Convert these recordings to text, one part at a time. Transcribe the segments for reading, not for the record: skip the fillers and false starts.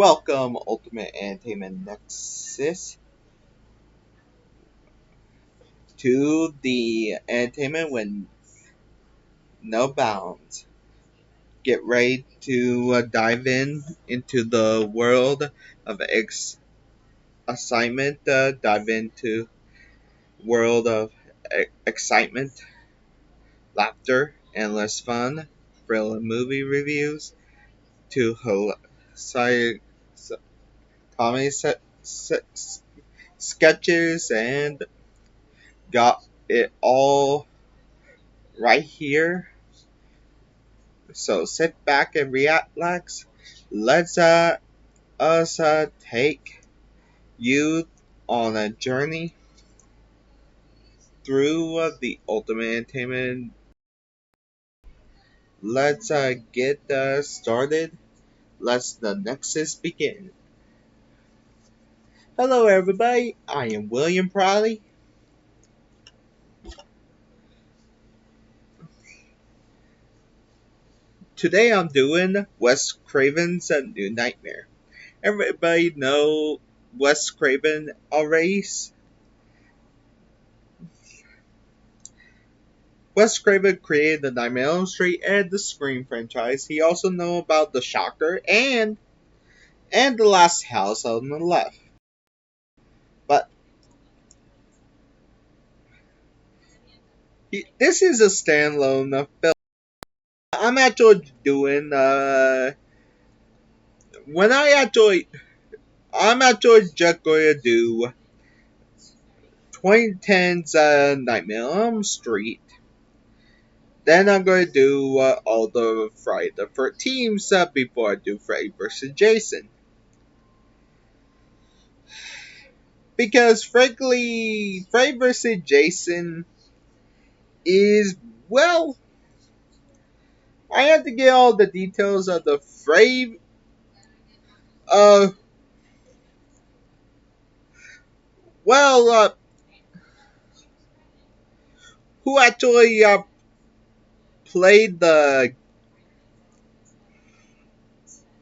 Welcome, Ultimate Entertainment Nexus, to the entertainment with no bounds. Get ready to dive into the world of assignment. Dive into world of excitement, laughter, endless fun, thrill and movie reviews, to comedy sketches, and got it all right here. So sit back and relax. Let's us take you on a journey through the ultimate entertainment. Let's get started. Let's the Nexus begin. Hello, everybody. I am William Priley. Today I'm doing Wes Craven's New Nightmare. Everybody know Wes Craven already? Wes Craven created the Nightmare on Elm Street and the Scream franchise. He also know about The Shocker and The Last House on the Left. But this is a standalone film. I'm actually doing when I'm actually just going to do 2010's Nightmare on Elm Street. Then I'm going to do all the Friday the 13th before I do Freddy vs. Jason. Because frankly, Freddy vs. Jason is, well, I have to get all the details of the Freddy, uh, well, who actually played the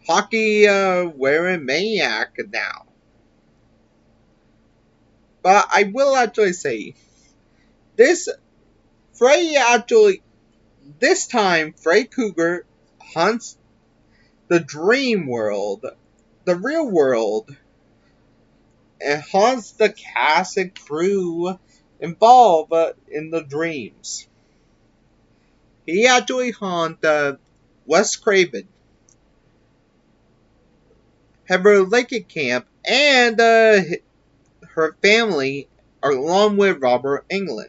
hockey wearing maniac now. But I will actually say, this Freddy actually, this time Freddy Krueger hunts the dream world, the real world, and haunts the cast and crew involved in the dreams. He actually haunts Wes Craven, Heather Lake Camp, and her family, along with Robert Englund.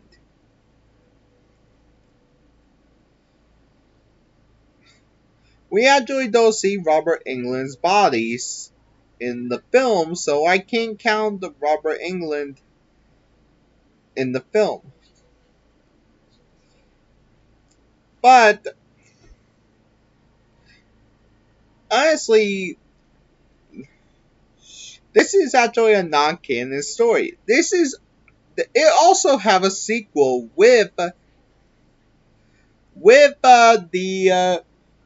We actually don't see Robert Englund's bodies in the film, so I can't count the Robert Englund in the film. But honestly, this is actually a non-canon story. It also have a sequel with the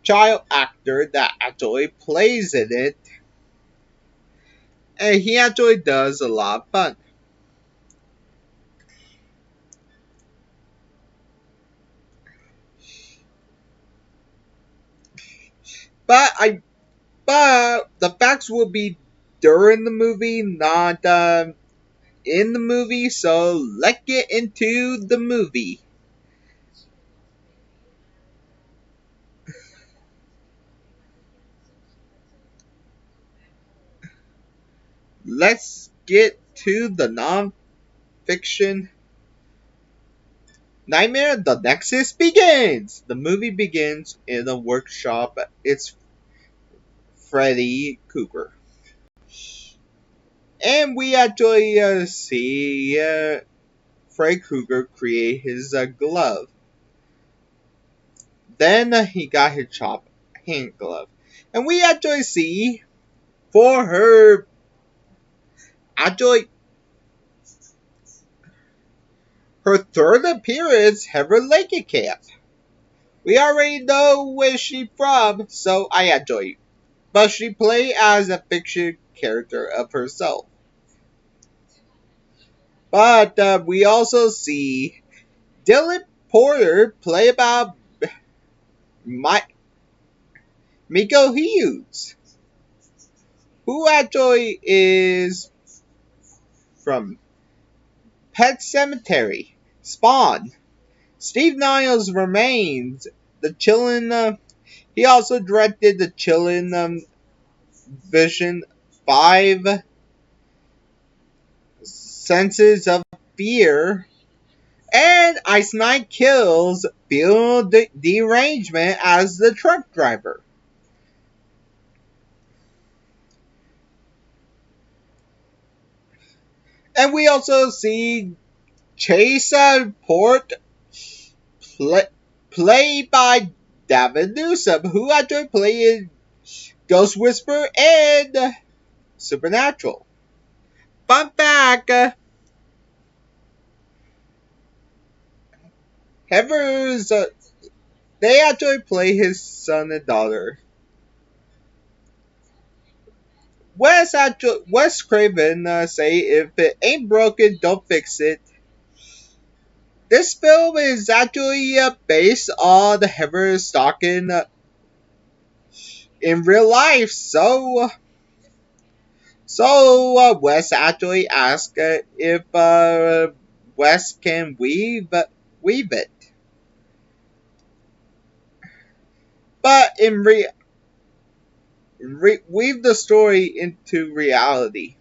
child actor that actually plays in it, and he actually does a lot of fun. But the facts will be during the movie, not in the movie. So let's get into the movie. Let's get to the non-fiction. Nightmare the Nexus begins. The movie begins in a workshop. It's Freddy Krueger. And we actually see Freddy Krueger create his glove. Then he got his chop hand glove. And we actually see, for her, actually, her third appearance, Heather Lake Camp. We already know where she's from, so I enjoy it. but she played as a fiction character of herself. But we also see Dylan Porter play about Miko Hughes, who actually is from Pet Cemetery, Spawn, Steve Niles' Remains, the Chillin'. He also directed the Chillin' Vision 5, Senses of Fear, and Ice Knight Kills Field Derangement as the truck driver. And we also see Chase Port played by David Newsom, who actually played Ghost Whisperer and Supernatural. Fun fact, Heather's, they actually play his son and daughter. Wes Craven say, if it ain't broken, don't fix it. This film is actually based on Heather stalking in real life, so Wes actually asked if Wes can weave it, but weave the story into reality.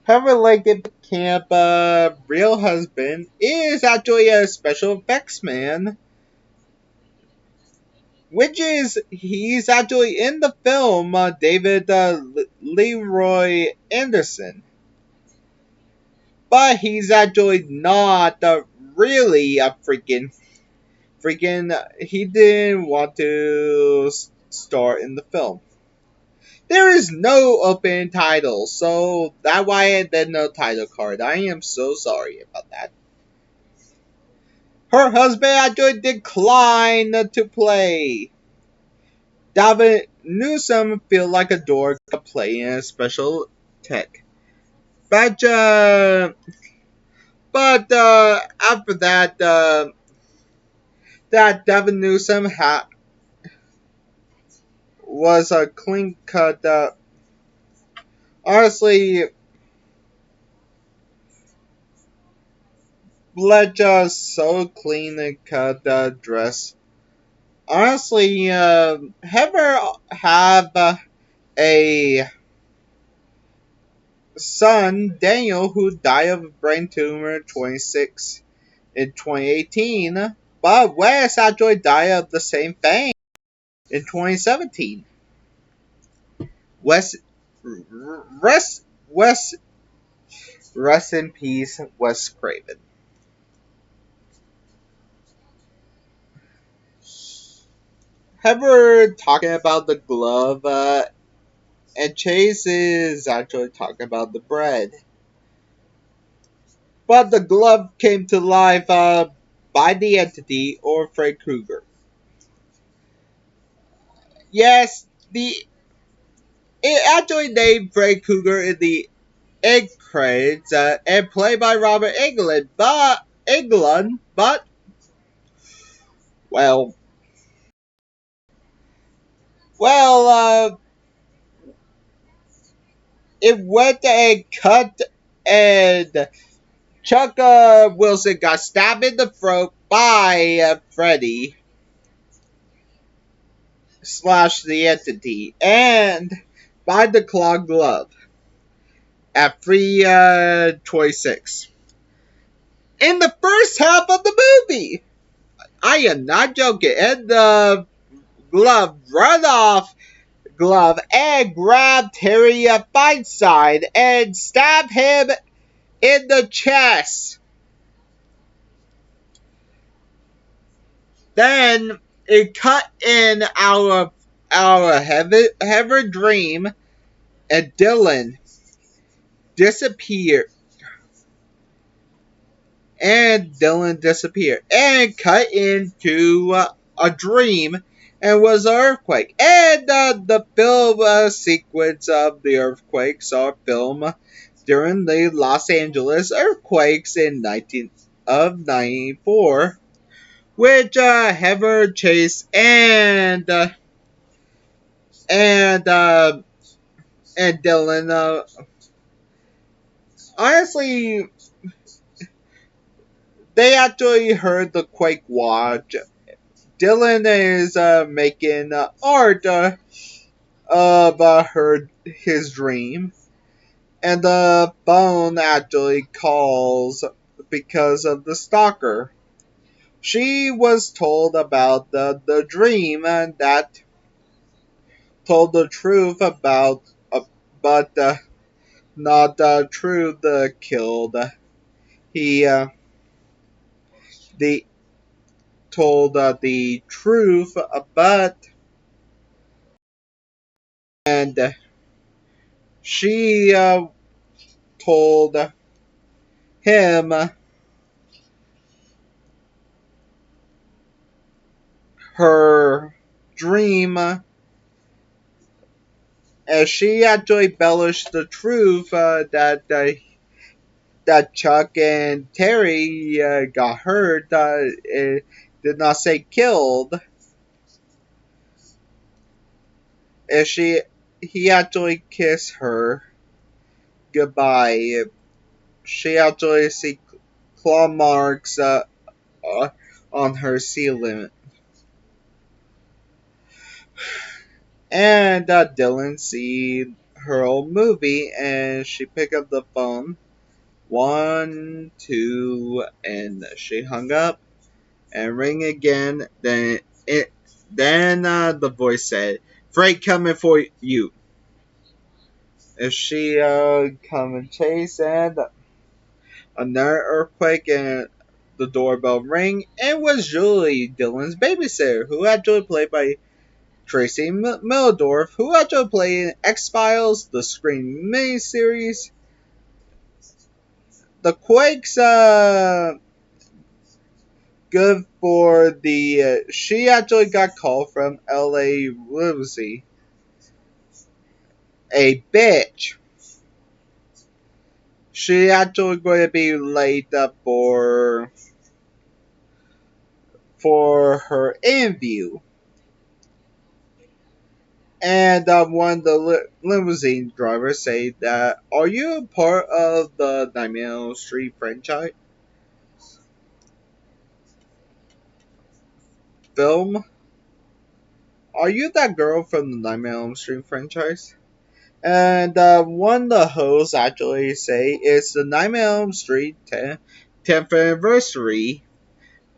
However, like in Camp, real husband is actually a special effects man, which is he's actually in the film David Leroy Anderson, but he's actually not really a freaking. He didn't want to star in the film. There is no open title, so that's why there's no title card. I am so sorry about that. Her husband actually declined to play. David Newsom feel like a dork playing a special tech. But after that, that David Newsom was a clean cut. Honestly, let just so clean and cut dress. Honestly, Heather have a son, Daniel, who died of a brain tumor 26 in 2018, but Wes actually died of the same thing in 2017. Wes, Wes, rest in peace, Wes Craven. Heather talking about the glove, and Chase is actually talking about the bread. But the glove came to life by the entity or Fred Krueger. Yes, it actually named Fred Krueger in the egg credits and played by Robert but well, well, it went and cut, and Chuck Wilson got stabbed in the throat by Freddy slash the entity, and by the claw glove at 3:26 in the first half of the movie. I am not joking. And the glove run off glove and grabbed Terry Feinstein and stabbed him in the chest. Then it cut in our heaven dream, and Dylan disappeared. And cut into a dream, and was an earthquake. And the film sequence of the earthquakes are filmed during the Los Angeles earthquakes in 1994, which Heather Chase and uh, and Dylan. Honestly, they actually heard the quake watch. Dylan is making art of his dream, and the phone actually calls because of the stalker. She was told about the dream and that told the truth about, but not the truth killed. He the told the truth, but and she told him her dream, as she actually embellished the truth that Chuck and Terry got hurt. It did not say killed. As he actually kissed her goodbye. She actually see claw marks uh, on her ceiling. And Dylan see her old movie, and she picked up the phone. One, two, and she hung up and ring again. Then the voice said, "Freight coming for you." And she come and chase, and another earthquake, and the doorbell ring, and was Julie, Dylan's babysitter, who actually played by Tracy Mildorf, who actually played in X-Files, the Scream miniseries. The Quakes, good for the, she actually got called from LA Lucy, a bitch. She actually going to be late up for her interview. And one of the limousine drivers say that, "Are you a part of the Nightmare on Elm Street franchise film? Are you that girl from the Nightmare on Elm Street franchise?" And one of the hosts actually say it's the Nightmare on Elm Street 10th anniversary,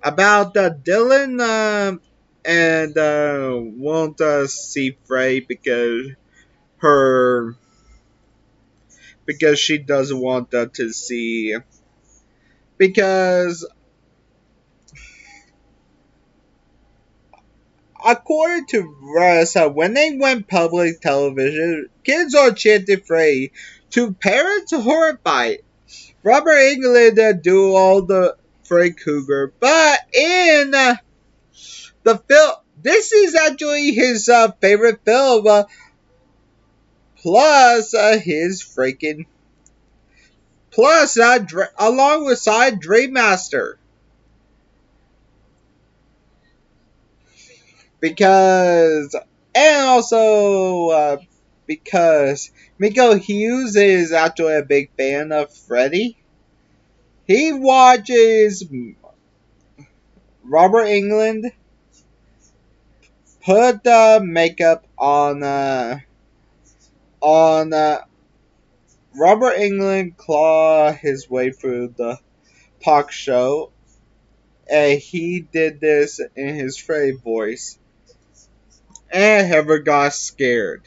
about Dylan and won't see Frey her because she doesn't want to see, because according to Russ, when they went public television, kids are chanting Frey to parents horrified. Robert Englund do all the Frey Cougar, but in the film, this is actually his favorite film, plus his freaking plus along with side Dreammaster, because and also because Miko Hughes is actually a big fan of Freddy. He watches Robert Englund put makeup on Robert Englund claw his way through the talk show, and he did this in his Freddy voice, and Heather got scared.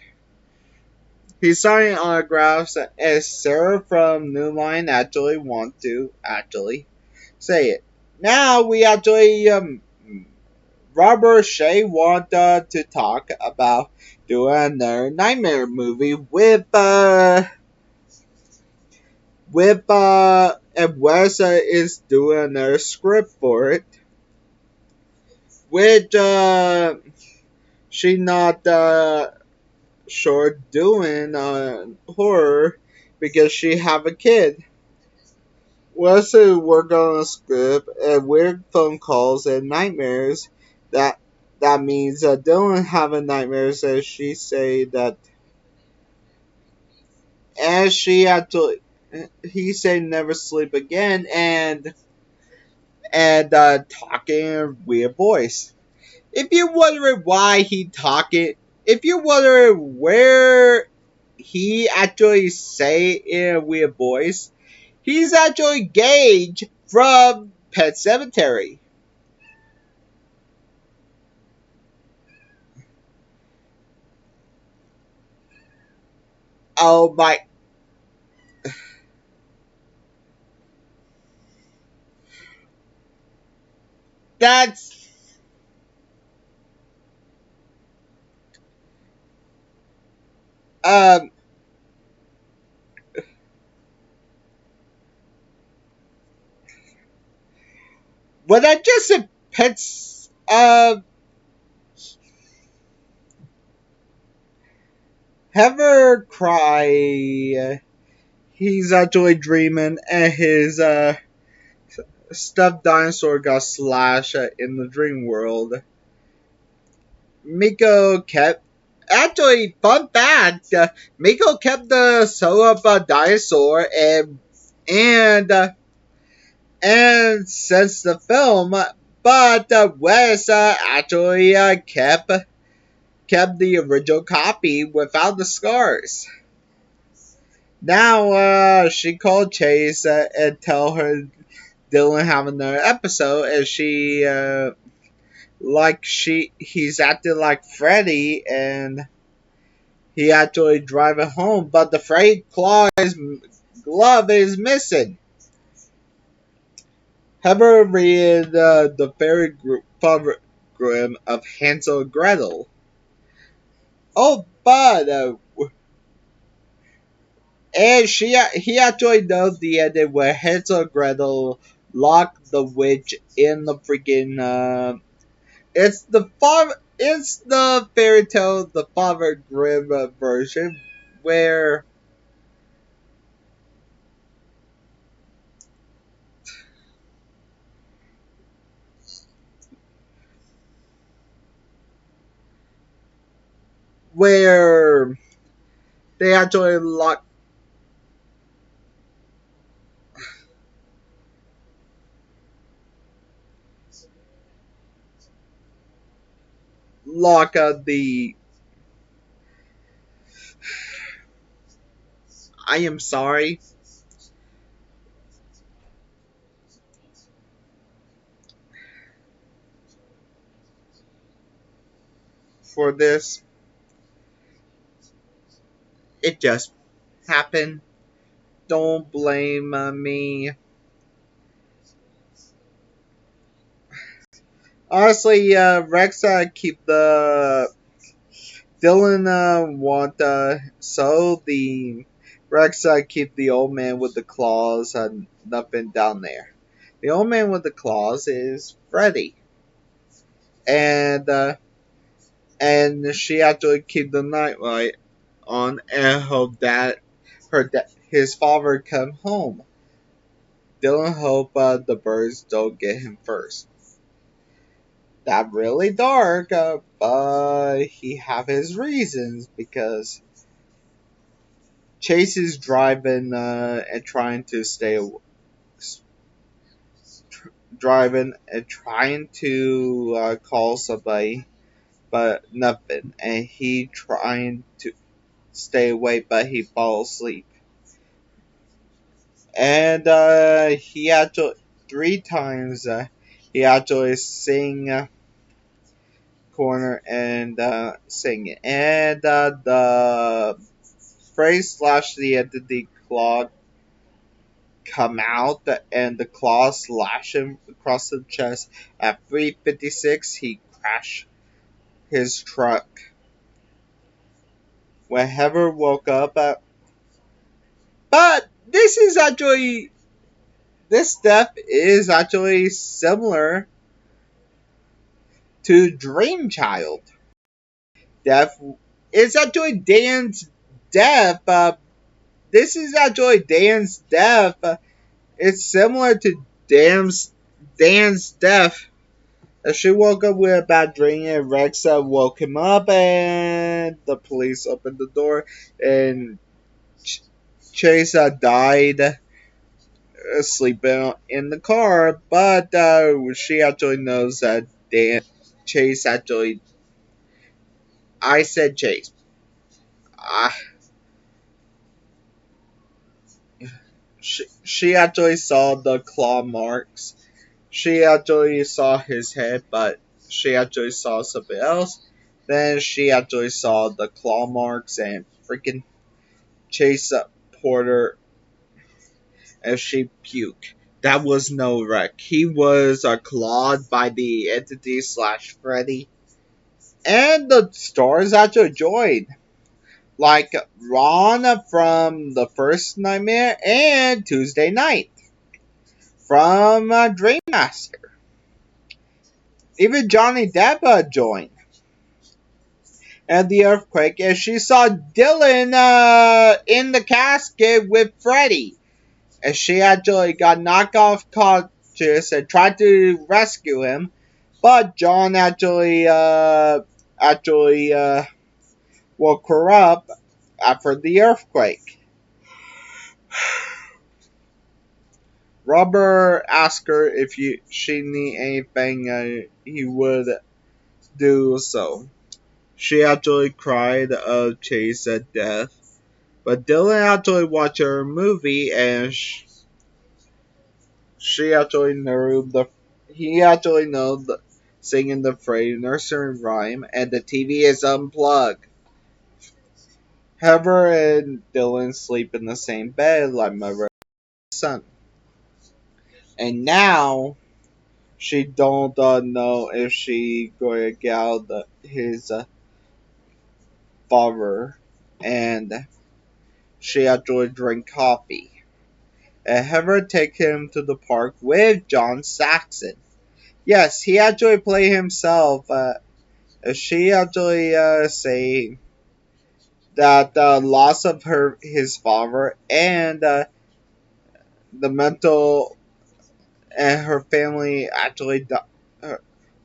He signed autographs, as Sarah from New Line actually want to actually say it. Now we actually Robert Shea want to talk about doing another Nightmare movie with and Wes is doing another script for it, which she not sure doing horror because she have a kid. Well, so work on a script and weird phone calls and nightmares. That that means Dylan having nightmares, as she say that, as she had to. He said never sleep again, and talking in a weird voice. If you're wondering why he talking, if you're wondering where he actually say in a weird voice, he's actually Gage from Pet Cemetery. Oh my, that's um. Was that just a Pet's ever cry? He's actually dreaming, and his stuffed dinosaur got slashed in the dream world. Miko kept. Actually, fun fact: Miko kept the soul of a dinosaur, and and since the film, but Wes actually kept the original copy without the scars. Now she called Chase and tell her Dylan have another episode, and she he's acting like Freddy, and he actually driving home, but the Freddy glove is missing. Have you read the fairy program of Hansel and Gretel? Oh, but and he actually knows the ending where Hansel and Gretel lock the witch in the freaking. It's the fairy tale, the Father Grimm version, where where they actually lock the. I am sorry for this. It just happened. Don't blame me. Honestly, Rex keep the Dylan want so the Rex keep the old man with the claws and nothing down there. The old man with the claws is Freddy, and she actually keep the nightlight on and hope that his father come home. Dylan hope the birds don't get him first. That really dark, but he have his reasons because Chase is driving and trying to driving and trying to call somebody, but nothing. And he trying to stay awake, but he falls asleep. And he actually 3 times he actually sing corner and sing it, and the phrase slash the entity claw come out and the claw slash him across the chest. At 3:56, he crashed his truck. When Heather woke up, but this death is actually similar to Dream Child. death is actually Dan's death. This is actually Dan's death. It's similar to Dan's death. She woke up with a bad dream, and Rex woke him up, and the police opened the door, and Chase died sleeping in the car. But she actually knows that Chase actually. I said Chase. I, she actually saw the claw marks. She actually saw his head, but she actually saw something else. Then she actually saw the claw marks and freaking Chase Porter as she puked. That was no wreck. He was clawed by the entity slash Freddy. And the stars actually joined. Like Ron from the first Nightmare and Tuesday Night from Dream Master. Even Johnny Depp joined. And the earthquake, and she saw Dylan in the casket with Freddy. And she actually got knocked off conscious and tried to rescue him, but John actually woke her up after the earthquake. Robert asked her if she need anything, he would do so. She actually cried of Chase at death, but Dylan actually watched her movie and she actually knew he actually knows the singing the phrase nursery rhyme, and the TV is unplugged. Heather and Dylan sleep in the same bed like mother and son, and now she don't know if she going to get out his father, and she actually drink coffee. And Heather take him to the park with John Saxon. Yes, he actually play himself. She actually say that the loss of his father and the mental and her family actually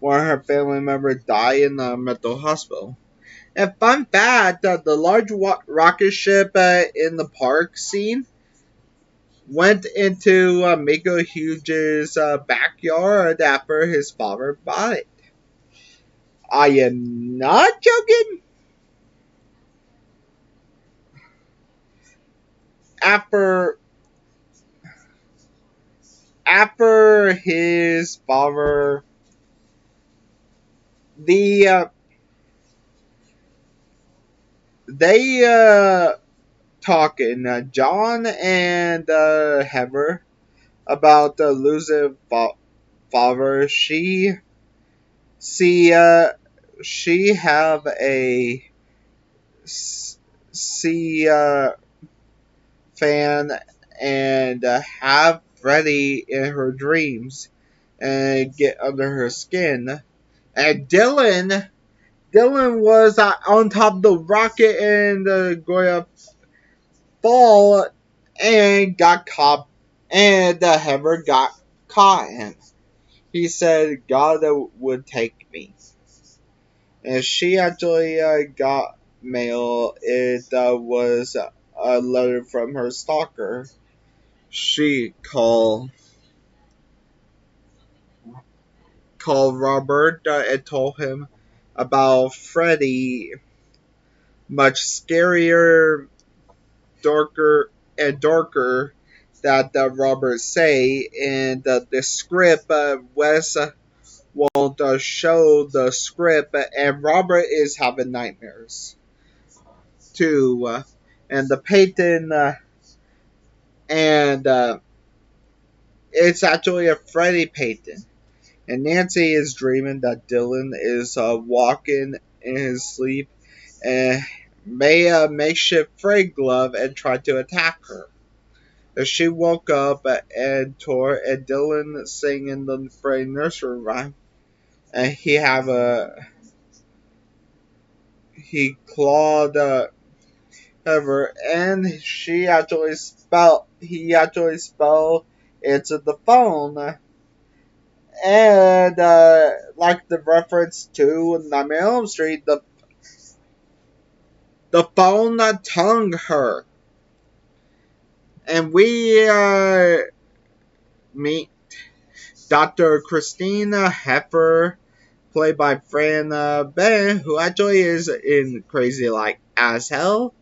one of her family members died in the mental hospital. And fun fact, the large rocket ship in the park scene went into Miko Hughes' backyard after his father bought it. I am not joking. After his father, they talking John and Heather about losing father. See she have a see fan and have Freddy in her dreams and get under her skin. And Dylan was on top of the rocket and going to fall and got caught, and Heather got caught him. He said God would take me. And she actually got mail. It was a letter from her stalker. She called Robert and told him about Freddy, much scarier, darker that Robert say, and the script Wes won't show the script, and Robert is having nightmares too, and the Peyton and it's actually a Freddy Peyton. And Nancy is dreaming that Dylan is walking in his sleep and made a makeshift Freddy glove and tried to attack her. She woke up and tore and Dylan singing the Freddy nursery rhyme, and he clawed her, and he actually spelled into the phone. And like the reference to Nightmare on Elm Street, the phone tongued her. And we meet Dr. Christina Heffer, played by Fran Ben, who actually is in Crazy Like as Hell,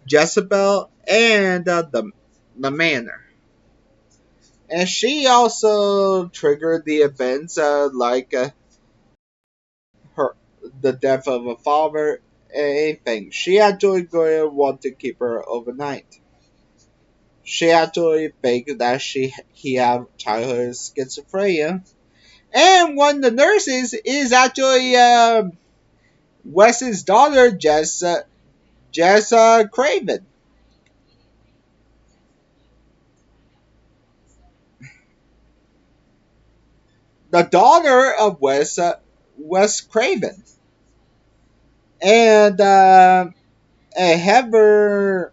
Jezebel, and the Manor. And she also triggered the events like her the death of a father, anything. She actually going to want to keep her overnight. She actually faked that he had childhood schizophrenia. And one of the nurses is actually Wes's daughter, Jess Craven. The daughter of Wes Craven. And Heather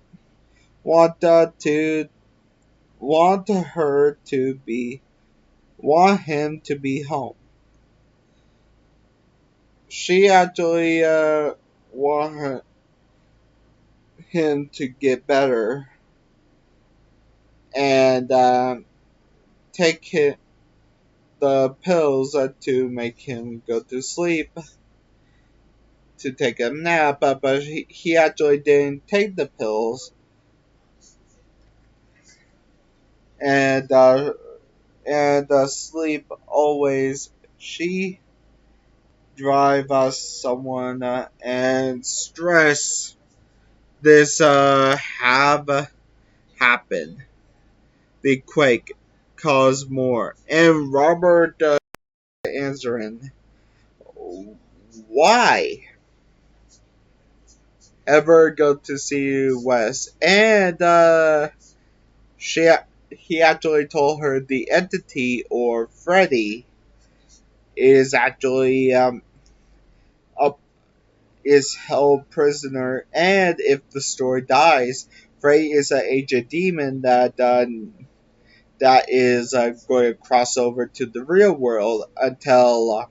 want to want her to be want him to be home. She actually want him to get better and take the pills to make him go to sleep to take a nap, but he actually didn't take the pills, and sleep always she drive us someone and stress this have happened. The quake caused more, and Robert answering why ever go to see Wes, and she he actually told her the entity or Freddy is actually up is held prisoner, and if the story dies, Freddy is an aged demon that is going to cross over to the real world until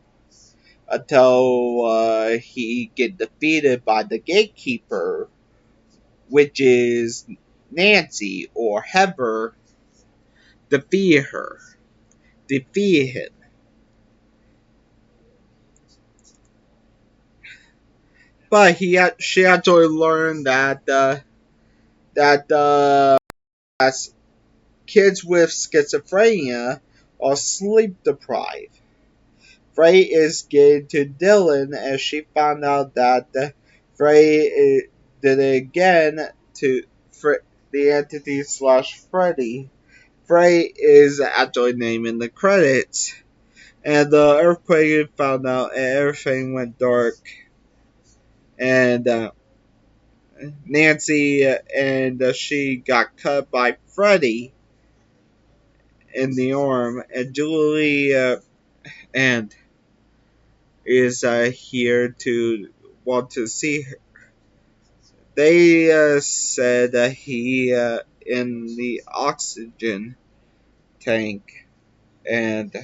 he get defeated by the gatekeeper, which is Nancy or Heather, defeat her, defeat him. But she actually learned that as kids with schizophrenia are sleep deprived. Frey is getting to Dylan as she found out that Frey did it again to the entity slash Freddy. Frey is actually named in the credits. And the earthquake found out and everything went dark. And Nancy and she got cut by Freddy in the arm. And Julie and is here to want to see her. They said that he in the oxygen tank, and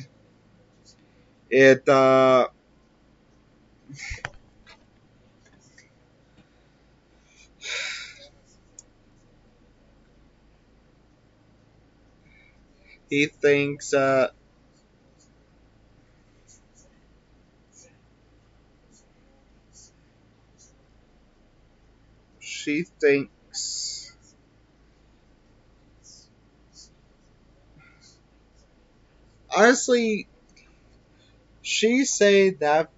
it he thinks she thinks honestly she said that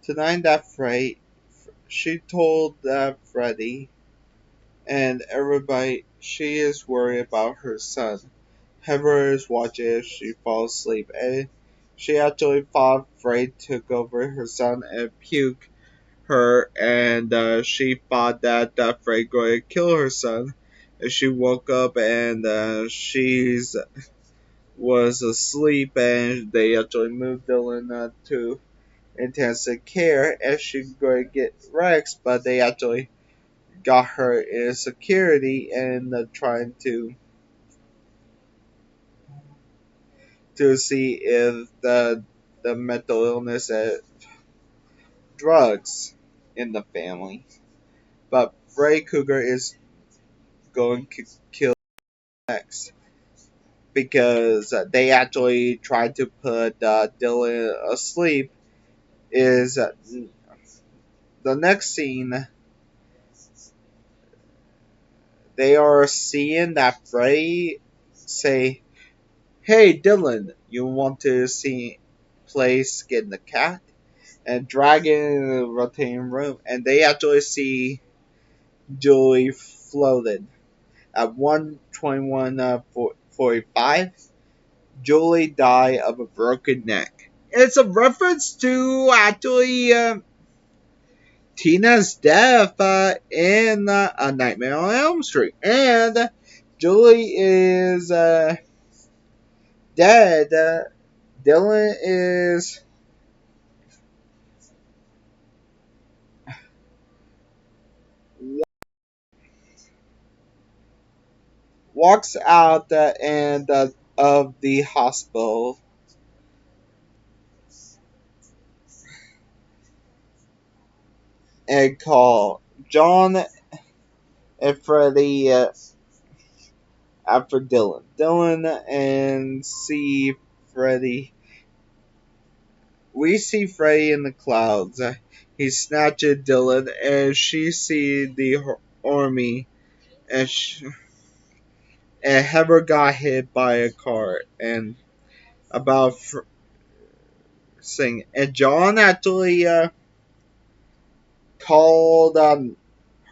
tonight that she told that Freddy and everybody she is worried about her son. Heather is watching if she falls asleep, and she actually thought Freddy took over her son and puke her, and she thought that Freddy going to kill her son. And she woke up and she's was asleep, and they actually moved Dylan to intensive care and she going to get Rex, but they actually got her in security and trying to see if the mental illness and drugs in the family. But Freddy Krueger is going to kill next because they actually tried to put Dylan asleep. Is the next scene they are seeing that Freddy say, "Hey Dylan, you want to see play Skin the Cat?" And drag in the rotating room, and they actually see Julie floated. At 1:21:45, Julie died of a broken neck. It's a reference to actually Tina's death in A Nightmare on Elm Street. And Julie is dead. Dylan is walks out and of the hospital and call John and Freddie after Dylan. Dylan and see Freddie. We see Freddie in the clouds. He snatches Dylan, and she sees the army, and Heather got hit by a car, and about saying, and John actually called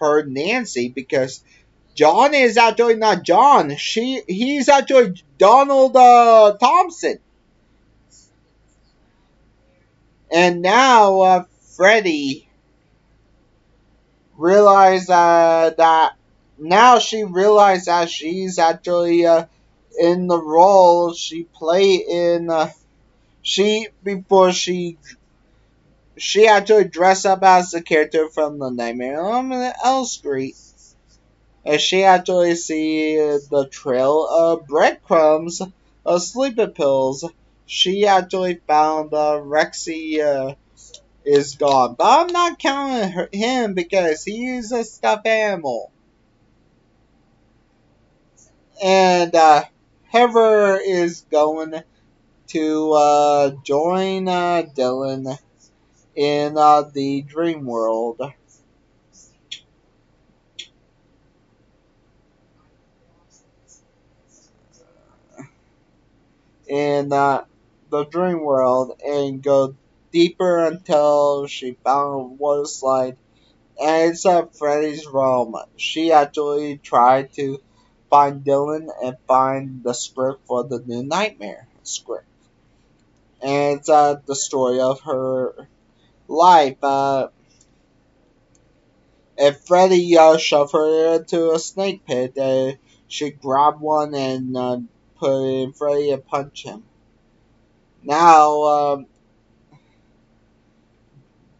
her Nancy because John is actually not John. He's actually Donald Thompson. And now Freddie realized that now she realized that she's actually in the role she played in. She before she actually dressed up as the character from the Nightmare on Elm Street. And she actually see the trail of breadcrumbs of sleeping pills. She actually found Rexy is gone. But I'm not counting him because he's a stuffed animal. And Heather is going to join Dylan in the dream world. In the dream world and go deeper until she found a water slide. And it's Freddy's realm. She actually tried to find Dylan and find the script for the new Nightmare script. And it's the story of her life. And Freddy shoved her into a snake pit. She grabbed one and put it in Freddy and punched him. Now,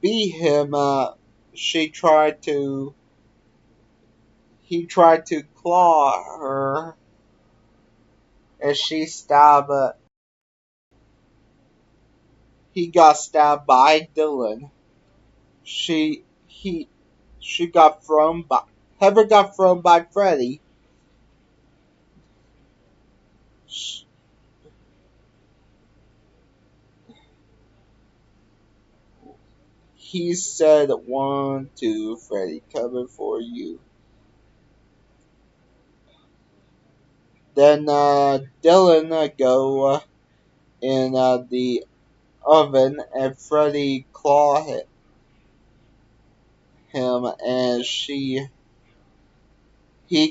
beat him. She tried to. He tried to claw her, and she stabbed. He got stabbed by Dylan. She he she got thrown by. Heather got thrown by Freddy. He said, "1, 2, Freddy, coming for you." Then Dylan go in the oven, and Freddy claw him, and he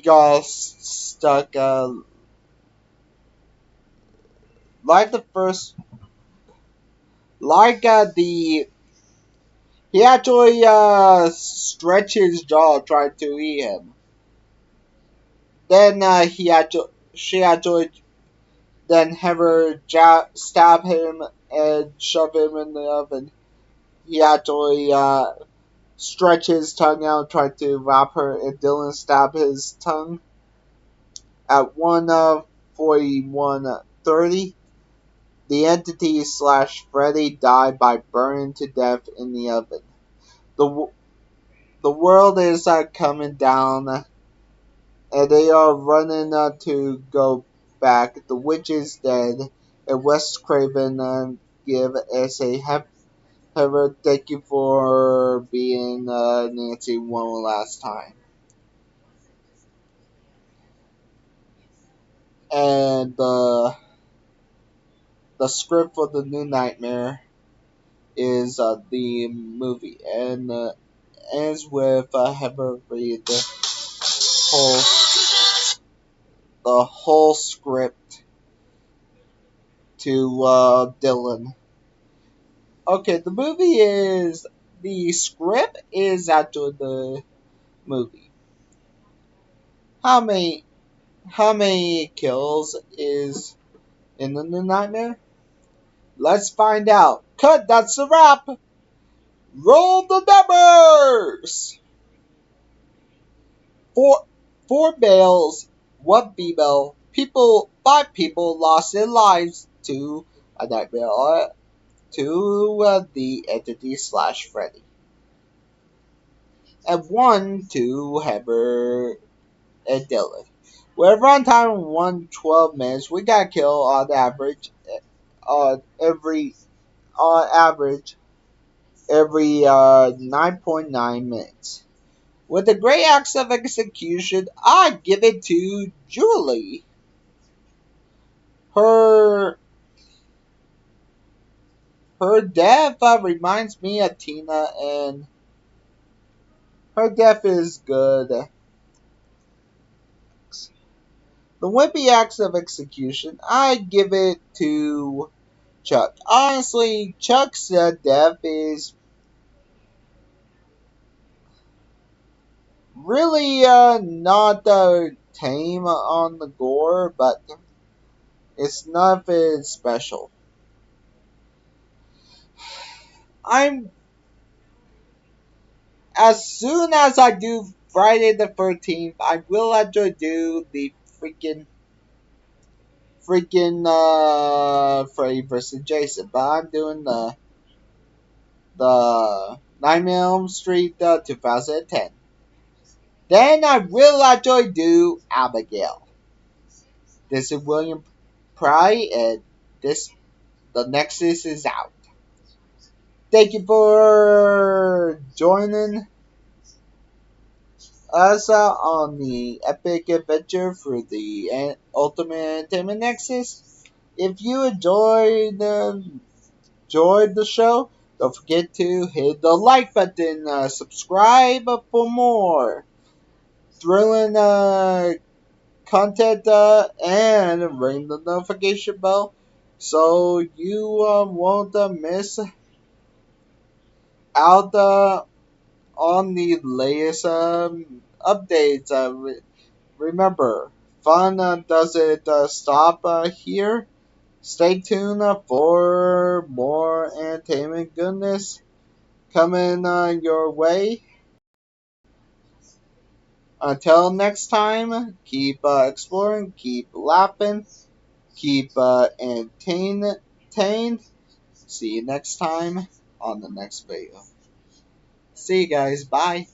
got stuck like the first like the he actually stretched his jaw trying to eat him. Then she actually then have her stab him and shove him in the oven. he actually stretch his tongue out, try to wrap her, and Dylan stab his tongue. At 1:41:30, the entity slash Freddy died by burning to death in the oven. The, the world is coming down, and they are running to go back. The witch is dead, and Wes Craven give us a Heather, thank you for being Nancy one last time. And the script for the new Nightmare is the movie, and ends with Heather read whole the whole script to Dylan. Okay, the script is actually the movie. How many how many kills is in the new Nightmare? Let's find out. Cut, that's a wrap. Roll the numbers. Four males, one female. Five people lost their lives to a nightmare to the entity slash Freddy, and one to Heber and Dylan. With runtime 112 minutes, we got killed on average on average every 9.9 minutes. With a great acts of execution, I give it to Julie. Her her death reminds me of Tina, and her death is good. The wimpy acts of execution, I give it to Chuck. Honestly, Chuck's death is really not tame on the gore, but it's nothing special. I'm As soon as I do Friday the 13th, I will actually do the freaking Freddy vs. Jason, but I'm doing the Nightmare on Elm Street 2010. Then I will actually do Abigail. This is William Pry, and the Nexus is out. Thank you for joining us on the epic adventure for the Ultimate Entertainment Nexus. If you enjoyed the show, don't forget to hit the like button, subscribe for more thrilling content, and ring the notification bell so you won't miss out on the latest updates. Remember, fun doesn't stop here. Stay tuned for more entertainment goodness coming your way. Until next time, keep exploring, keep laughing, keep entertained. See you next time on the next video. See you guys. Bye.